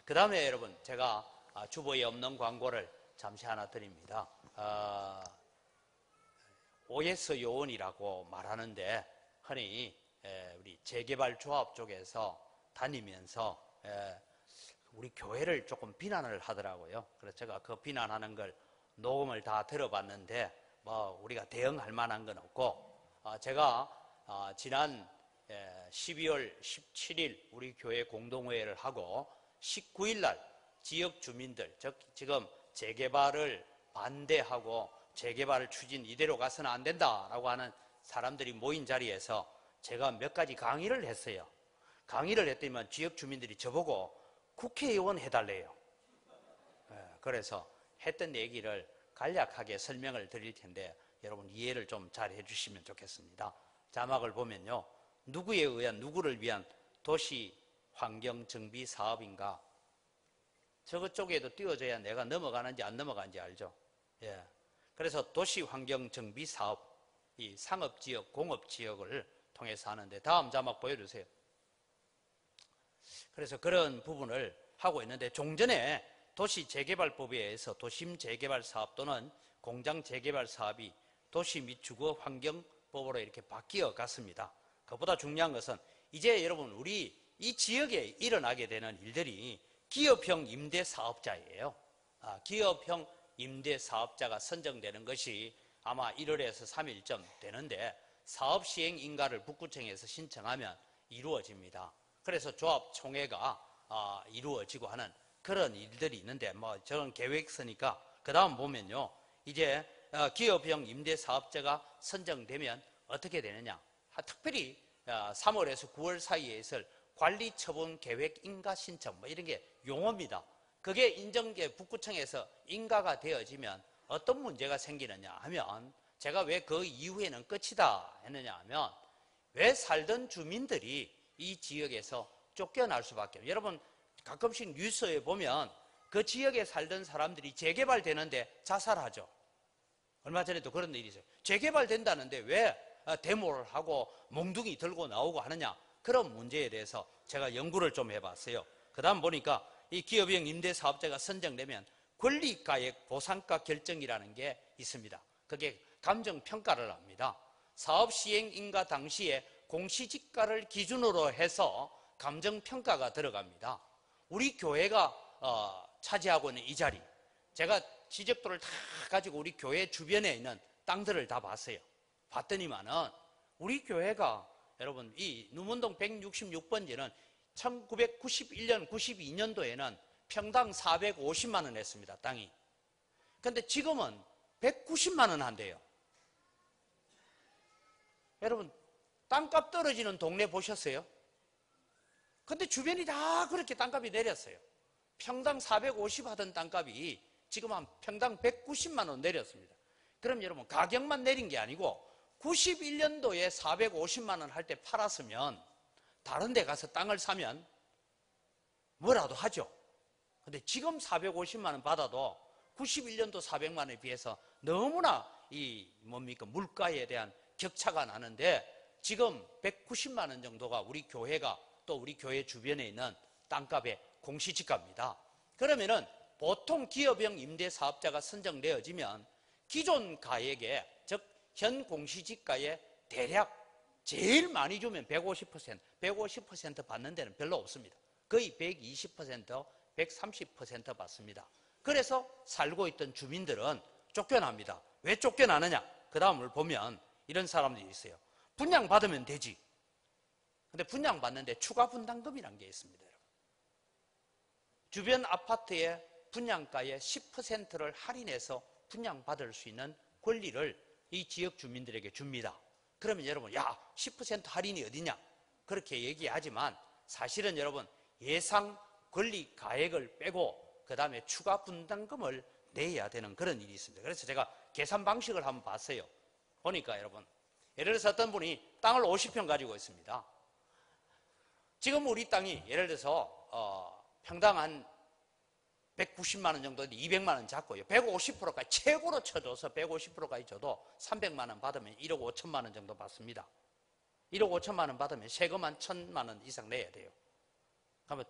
그 다음에 여러분 제가 주보에 없는 광고를 잠시 하나 드립니다. OS 요원이라고 말하는데 흔히 우리 재개발조합 쪽에서 다니면서 우리 교회를 조금 비난을 하더라고요. 그래서 제가 그 비난하는 걸 녹음을 다 들어봤는데 뭐 우리가 대응할 만한 건 없고, 제가 지난 12월 17일 우리 교회 공동회의를 하고 19일 날 지역 주민들, 즉 지금 재개발을 반대하고 재개발 추진 이대로 가서는 안 된다라고 하는 사람들이 모인 자리에서 제가 몇 가지 강의를 했어요. 강의를 했더니만 지역 주민들이 저보고 국회의원 해달래요. 그래서 했던 얘기를 간략하게 설명을 드릴 텐데 여러분 이해를 좀 잘 해주시면 좋겠습니다. 자막을 보면요, 누구에 의한, 누구를 위한 도시 환경 정비 사업인가? 저쪽에도 띄워져야 내가 넘어가는지 안 넘어가는지 알죠? 예. 그래서 도시 환경 정비 사업, 이 상업지역, 공업지역을 통해서 하는데, 다음 자막 보여주세요. 그래서 그런 부분을 하고 있는데, 종전에 도시재개발법에 의해서 도심재개발 사업 또는 공장재개발 사업이 도시 및 주거 환경법으로 이렇게 바뀌어 갔습니다. 그보다 중요한 것은 이제 여러분 우리 이 지역에 일어나게 되는 일들이 기업형 임대사업자예요. 기업형 임대사업자가 선정되는 것이 아마 1월에서 3일쯤 되는데, 사업시행인가를 북구청에서 신청하면 이루어집니다. 그래서 조합총회가 이루어지고 하는 그런 일들이 있는데, 뭐 저런 계획서니까 그 다음 보면요, 이제 기업형 임대사업자가 선정되면 어떻게 되느냐, 특별히 3월에서 9월 사이에 있을 관리처분 계획 인가 신청, 뭐 이런 게 용어입니다. 그게 인정계 북구청에서 인가가 되어지면 어떤 문제가 생기느냐 하면, 제가 왜 그 이후에는 끝이다 했느냐 하면, 왜 살던 주민들이 이 지역에서 쫓겨날 수밖에 없어요. 여러분 가끔씩 뉴스에 보면 그 지역에 살던 사람들이 재개발되는데 자살하죠. 얼마 전에도 그런 일이 있어요. 재개발된다는데 왜 데모를 하고 몽둥이 들고 나오고 하느냐, 그런 문제에 대해서 제가 연구를 좀 해봤어요. 그 다음 보니까 이 기업형 임대사업자가 선정되면 권리가액 보상가 결정이라는 게 있습니다. 그게 감정평가를 합니다. 사업 시행 인가 당시에 공시지가를 기준으로 해서 감정평가가 들어갑니다. 우리 교회가 차지하고 있는 이 자리, 제가 지적도를 다 가지고 우리 교회 주변에 있는 땅들을 다 봤어요. 봤더니만은 우리 교회가 여러분 이 누문동 166번지는 1991년, 92년도에는 평당 450만 원 했습니다, 땅이. 근데 지금은 190만 원 한대요. 여러분 땅값 떨어지는 동네 보셨어요? 근데 주변이 다 그렇게 땅값이 내렸어요. 평당 450 하던 땅값이 지금 한 평당 190만 원 내렸습니다. 그럼 여러분 가격만 내린 게 아니고 91년도에 450만 원 할 때 팔았으면 다른 데 가서 땅을 사면 뭐라도 하죠. 근데 지금 450만 원 받아도 91년도 400만 원에 비해서 너무나 물가에 대한 격차가 나는데, 지금 190만 원 정도가 우리 교회가 또 우리 교회 주변에 있는 땅값의 공시지가입니다. 그러면은 보통 기업형 임대사업자가 선정되어지면 기존 가액에, 즉 현 공시지가의 대략 제일 많이 주면 150%, 150% 받는 데는 별로 없습니다. 거의 120%, 130% 받습니다. 그래서 살고 있던 주민들은 쫓겨납니다. 왜 쫓겨나느냐? 그 다음을 보면 이런 사람들이 있어요. 분양받으면 되지. 근데 분양받는데 추가 분담금이라는 게 있습니다. 여러분. 주변 아파트의 분양가의 10%를 할인해서 분양받을 수 있는 권리를 이 지역 주민들에게 줍니다. 그러면 여러분, 야, 10% 할인이 어디냐? 그렇게 얘기하지만 사실은 여러분, 예상 권리 가액을 빼고 그 다음에 추가 분담금을 내야 되는 그런 일이 있습니다. 그래서 제가 계산 방식을 한번 봤어요. 보니까 여러분, 예를 들어서 어떤 분이 땅을 50평 가지고 있습니다. 지금 우리 땅이 예를 들어서 평당 한 190만 원 정도인데 200만 원 잡고요. 150%까지 최고로 쳐줘서 150%까지 줘도 300만 원 받으면 1억 5천만 원 정도 받습니다. 1억 5천만 원 받으면 세금 한 1,000만 원 이상 내야 돼요. 그러면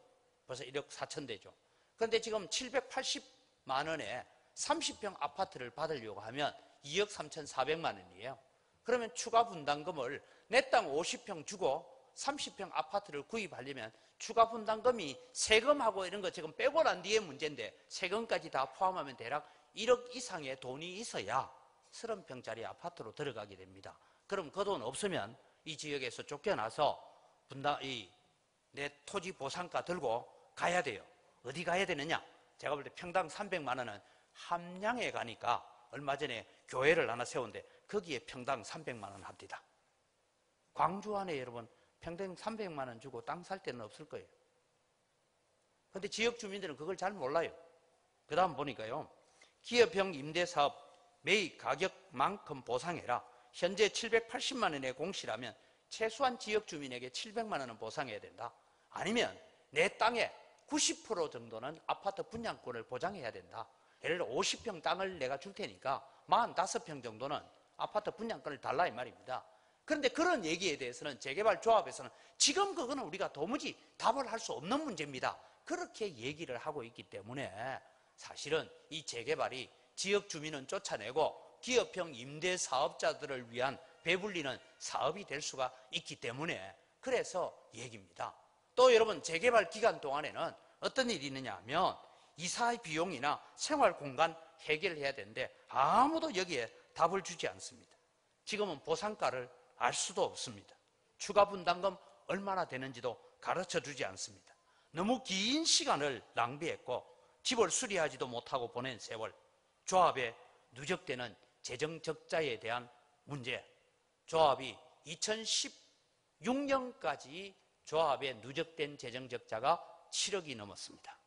벌써 1억 4천 되죠. 그런데 지금 780만 원에 30평 아파트를 받으려고 하면 2억 3,400만 원이에요. 그러면 추가 분담금을 내 땅 50평 주고 30평 아파트를 구입하려면 추가 분담금이 세금하고 이런 거 지금 빼고 난 뒤에 문제인데 세금까지 다 포함하면 대략 1억 이상의 돈이 있어야 30평짜리 아파트로 들어가게 됩니다. 그럼 그 돈 없으면 이 지역에서 쫓겨나서 내 토지 보상가 들고 가야 돼요. 어디 가야 되느냐? 제가 볼 때 평당 300만 원은 함양에 가니까 얼마 전에 교회를 하나 세운데 거기에 평당 300만 원 합니다. 광주 안에 여러분 평당 300만 원 주고 땅 살 데는 없을 거예요. 그런데 지역 주민들은 그걸 잘 몰라요. 그 다음 보니까요. 기업형 임대사업 매입 가격만큼 보상해라. 현재 780만 원의 공시라면 최소한 지역 주민에게 700만 원은 보상해야 된다. 아니면 내 땅의 90% 정도는 아파트 분양권을 보장해야 된다. 예를 들어 50평 땅을 내가 줄 테니까 45평 정도는 아파트 분양권을 달라 이 말입니다. 그런데 그런 얘기에 대해서는 재개발조합에서는 지금 그거는 우리가 도무지 답을 할 수 없는 문제입니다. 그렇게 얘기를 하고 있기 때문에 사실은 이 재개발이 지역 주민은 쫓아내고 기업형 임대사업자들을 위한 배불리는 사업이 될 수가 있기 때문에 그래서 얘기입니다. 또 여러분 재개발 기간 동안에는 어떤 일이 있느냐 하면 이사 비용이나 생활공간 해결해야 되는데 아무도 여기에 답을 주지 않습니다. 지금은 보상가를 알 수도 없습니다. 추가 분담금 얼마나 되는지도 가르쳐 주지 않습니다. 너무 긴 시간을 낭비했고 집을 수리하지도 못하고 보낸 세월, 조합에 누적되는 재정 적자에 대한 문제, 조합이 2016년까지 조합에 누적된 재정 적자가 7억이 넘었습니다.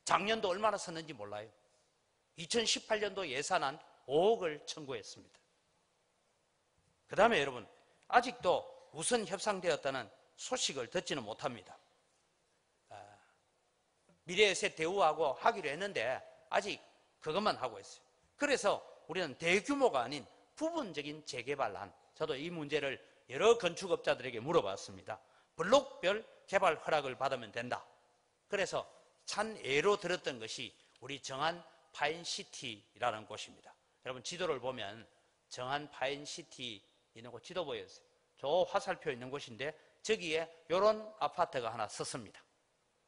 작년도 얼마나 썼는지 몰라요. 2018년도 예산안 5억을 청구했습니다. 그 다음에 여러분 아직도 우선 협상되었다는 소식을 듣지는 못합니다. 미래에셋 대우하고 하기로 했는데 아직 그것만 하고 있어요. 그래서 우리는 대규모가 아닌 부분적인 재개발안, 저도 이 문제를 여러 건축업자들에게 물어봤습니다. 블록별 개발 허락을 받으면 된다. 그래서 참 예로 들었던 것이 우리 정안 파인시티라는 곳입니다. 여러분 지도를 보면 정안 파인시티 있는 곳 지도 보였어요. 저 화살표 있는 곳인데 저기에 이런 아파트가 하나 섰습니다.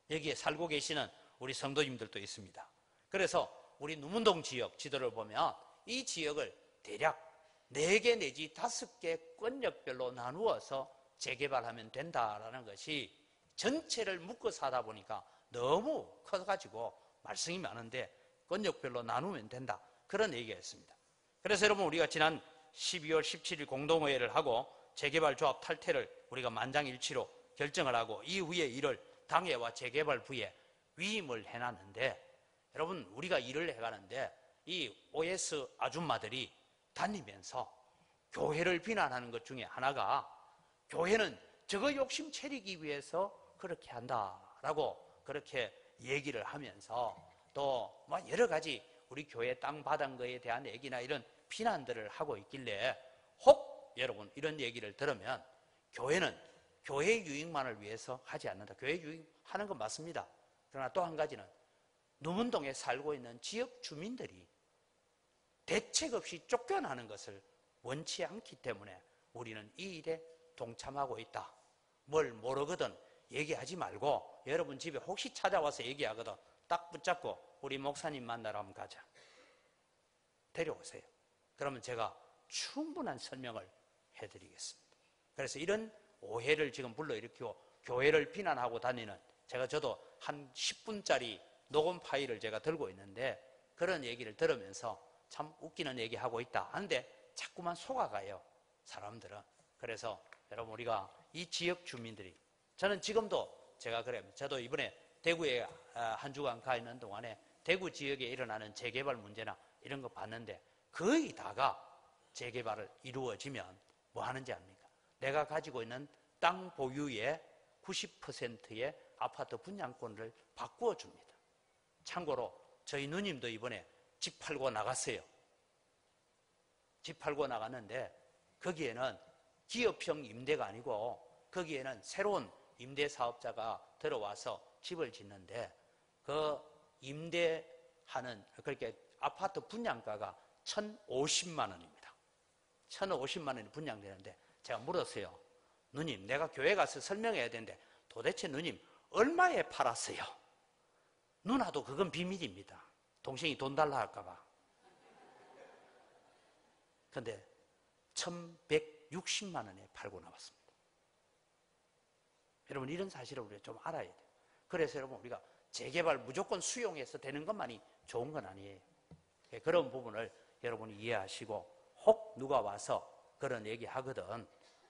여기에 살고 계시는 우리 성도님들도 있습니다. 그래서 우리 누문동 지역 지도를 보면 이 지역을 대략 4개 내지 5개 권역별로 나누어서 재개발하면 된다라는 것이 전체를 묶어서 하다 보니까 너무 커가지고 말씀이 많은데 권역별로 나누면 된다. 그런 얘기가 있습니다. 그래서 여러분 우리가 지난 12월 17일 공동회의를 하고 재개발조합 탈퇴를 우리가 만장일치로 결정을 하고 이후에 이를 당회와 재개발부에 위임을 해놨는데 여러분 우리가 일을 해가는데 이 OS 아줌마들이 다니면서 교회를 비난하는 것 중에 하나가 교회는 저거 욕심 차리기 위해서 그렇게 한다라고 그렇게 얘기를 하면서 또 뭐 여러 가지 우리 교회 땅 받은 거에 대한 얘기나 이런 비난들을 하고 있길래 혹 여러분 이런 얘기를 들으면 교회는 교회 유익만을 위해서 하지 않는다. 교회 유익하는 건 맞습니다. 그러나 또 한 가지는 누문동에 살고 있는 지역 주민들이 대책 없이 쫓겨나는 것을 원치 않기 때문에 우리는 이 일에 동참하고 있다. 뭘 모르거든 얘기하지 말고 여러분 집에 혹시 찾아와서 얘기하거든 딱 붙잡고 우리 목사님 만나러 한번 가자. 데려오세요. 그러면 제가 충분한 설명을 해드리겠습니다. 그래서 이런 오해를 지금 불러일으키고 교회를 비난하고 다니는 저도 한 10분짜리 녹음 파일을 제가 들고 있는데 그런 얘기를 들으면서 참 웃기는 얘기하고 있다 하는데 자꾸만 속아가요. 사람들은. 그래서 여러분 우리가 이 지역 주민들이 저는 지금도 제가 그래요. 저도 이번에 대구에 한 주간 가 있는 동안에 대구 지역에 일어나는 재개발 문제나 이런 거 봤는데 거의 다가 재개발을 이루어지면 뭐 하는지 압니까? 내가 가지고 있는 땅 보유의 90%의 아파트 분양권을 바꾸어 줍니다. 참고로 저희 누님도 이번에 집 팔고 나갔어요. 집 팔고 나갔는데 거기에는 기업형 임대가 아니고 거기에는 새로운 임대사업자가 들어와서 집을 짓는데 그 임대하는 그렇게 아파트 분양가가 1,050만 원입니다. 1,050만 원이 분양되는데 제가 물었어요. 누님, 내가 교회 가서 설명해야 되는데 도대체 누님 얼마에 팔았어요? 누나도 그건 비밀입니다. 동생이 돈 달라 할까 봐. 근데 1,160만 원에 팔고 나왔습니다. 여러분, 이런 사실을 우리가 좀 알아야 돼요. 그래서 여러분, 우리가 재개발 무조건 수용해서 되는 것만이 좋은 건 아니에요. 그런 부분을 여러분이 이해하시고, 혹 누가 와서 그런 얘기 하거든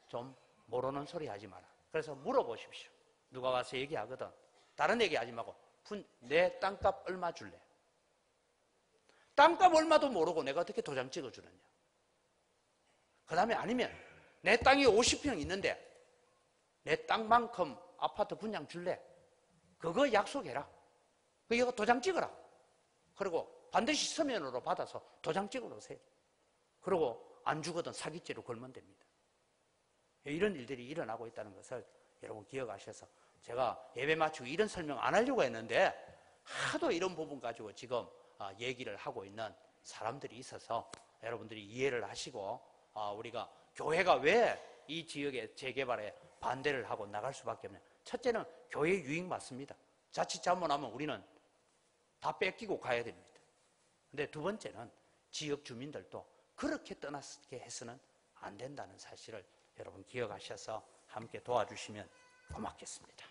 좀 모르는 소리 하지 마라. 그래서 물어보십시오. 누가 와서 얘기하거든 다른 얘기 하지 말고 내 땅값 얼마 줄래? 땅값 얼마도 모르고 내가 어떻게 도장 찍어주느냐. 그 다음에 아니면 내 땅이 50평 있는데 내 땅만큼 아파트 분양 줄래? 그거 약속해라. 이거 도장 찍어라. 그리고 반드시 서면으로 받아서 도장 찍어 오세요. 그리고 안 주거든 사기죄로 걸면 됩니다. 이런 일들이 일어나고 있다는 것을 여러분 기억하셔서, 제가 예배 마치고 이런 설명 안 하려고 했는데 하도 이런 부분 가지고 지금 얘기를 하고 있는 사람들이 있어서 여러분들이 이해를 하시고, 우리가 교회가 왜 이 지역의 재개발에 반대를 하고 나갈 수밖에 없냐. 첫째는 교회 유익 맞습니다. 자칫 잘못하면 우리는 다 뺏기고 가야 됩니다. 근데 두 번째는 지역 주민들도 그렇게 떠나게 해서는 안 된다는 사실을 여러분 기억하셔서 함께 도와주시면 고맙겠습니다.